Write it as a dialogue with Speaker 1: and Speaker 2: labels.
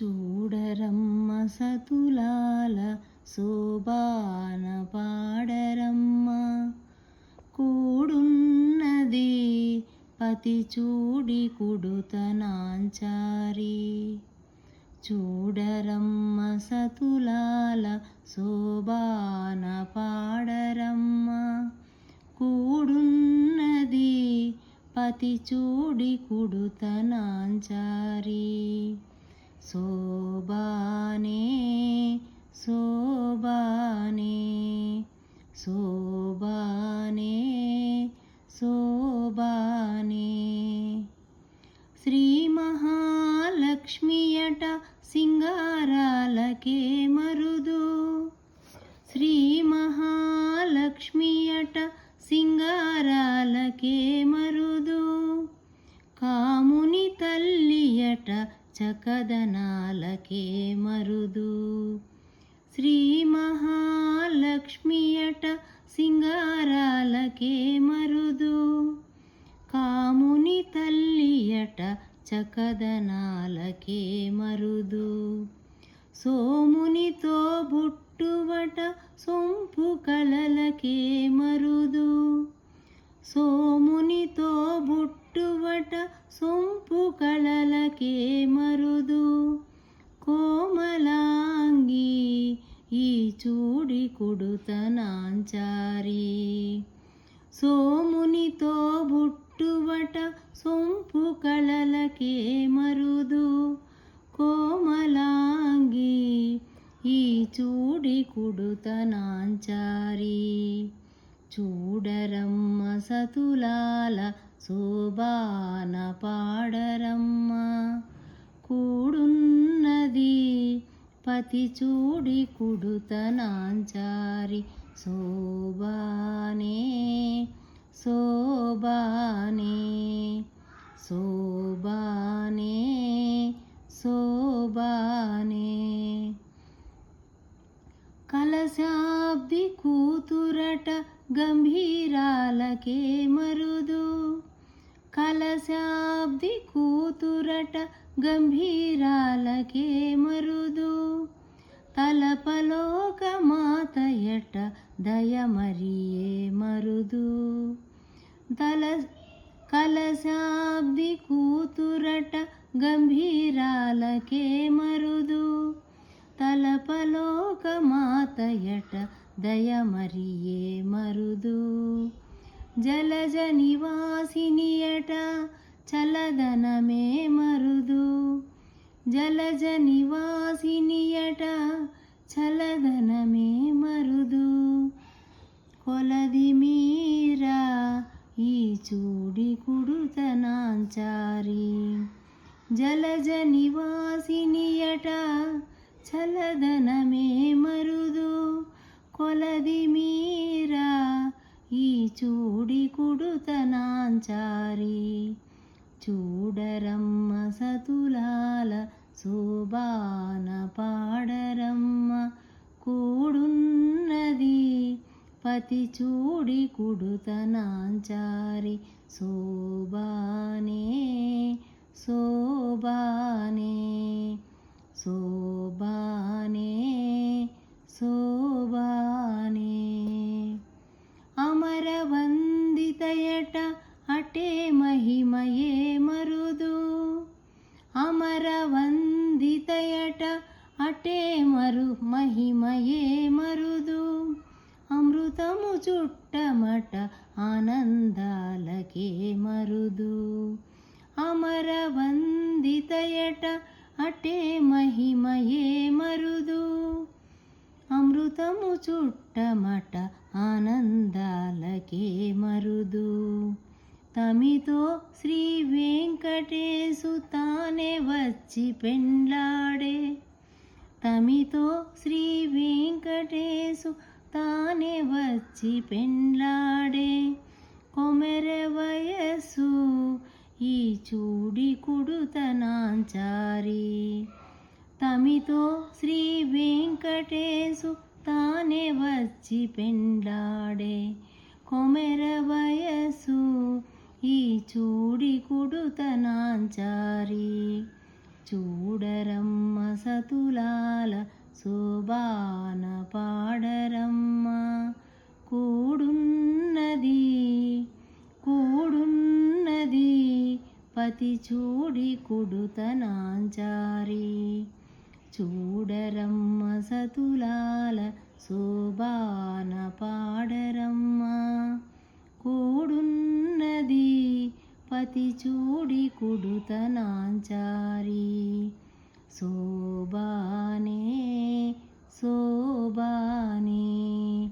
Speaker 1: చూడరమ్మ సతులాల శోభాన పాడరమ్మ, కూడున్నది పతి చూడి కుడుతనాంచారి. చూడరమ్మ సతులాల శోభాన పాడరమ్మ, కూడున్నది పతి చూడి కుడుతనాంచారి. శోభానే శోభానే శోభానే శోభానే. శ్రీ మహాలక్ష్మియట సింగారాలకే మరుదు, శ్రీ మహాలక్ష్మియట సింగారాలకే మరుదు. కాముని తల్లియట చకదనాలకే మరుదు. శ్రీ మహాలక్ష్మియట సింగారాలకే మరుదు. కాముని తల్లియట చకదనాలకే మరుదు. సోమునితో బుట్టువట సొంపు కళలకే మరుదు. సోమునితో బుట్టువట సొంపు కళలకే మరుదు. కోమలాంగి ఈ చూడి కుడుతనాంచారి. సోమునితో బుట్టువట సొంపు కళలకే మరుదు. కోమలాంగి ఈ చూడి కుడుతనాంచారి. చూడరమ్మ సతులాల శోభాన పాడరమ్మ, కూడున్నది పతి చూడి కుడుతనాంచారి. శోభానే శోభానే శోభానే శోభానే. కలశాబ్ది కూతురట గంభీరాలకే మరుదు. కలశాబ్ది కూతురట గంభీరాలకే మరుదు. తలపలోక మాతయట దయమరియే మరుదు. కలశాబ్ది కూతురట గంభీరాలకే మరుదు. తలపలోక మాతయట దయమరియే మరుదు. జలజ నివాసినియట చలదనమే మరుదు. జలజ నివాసినియట చలదనమే మరుదు. కొలది మీరా ఈ చూడి కుడుతనాంచారి. జలజ నివాసినియట చలదనమే మరుదు. కొలది మీరా ఈ చూడి కుడుతనాంచారి. చూడరమ్మ సతులాల శోభాన పాడరమ్మ, కూడున్నది పతి చూడి కుడుతనాంచారి. శోభానే శోభానే శోభానే శోభానే. అమరవందితయట అటే మహిమయే మరుదు. అమరవందితయట అటే మహిమయే మరుదు. అమృతము చుట్టమట ఆనందాలకే మరుదు. అమరవందితయట అటే మహిమయే మరుదు. అమృతము చుట్టమట ఆనందాలకే మరుదు. తమితో శ్రీ వెంకటేశు తానే వచ్చి పెండ్లాడే. తమితో శ్రీ వెంకటేశు తానే వచ్చి పెండ్లాడే. కొమెర వయస్సు ఈ చూడి కుడుతనాంచారి. తమితో శ్రీ వెంకటేశు తానే వచ్చి పెండ్లాడే. కొమెర వయస్సు ఈ చూడి కుడుతనాంచారి. చూడరమ్మ సతులాల శోభాన పాడరమ్మ. కూడున్నది పతి చూడి కుడుతనాంచారి. చూడరమ్మ సతులాల శోభాన పాడరమ్మ. కూడున్నది పతి చూడి కుడుతనాంచారి. శోభానే శోభానే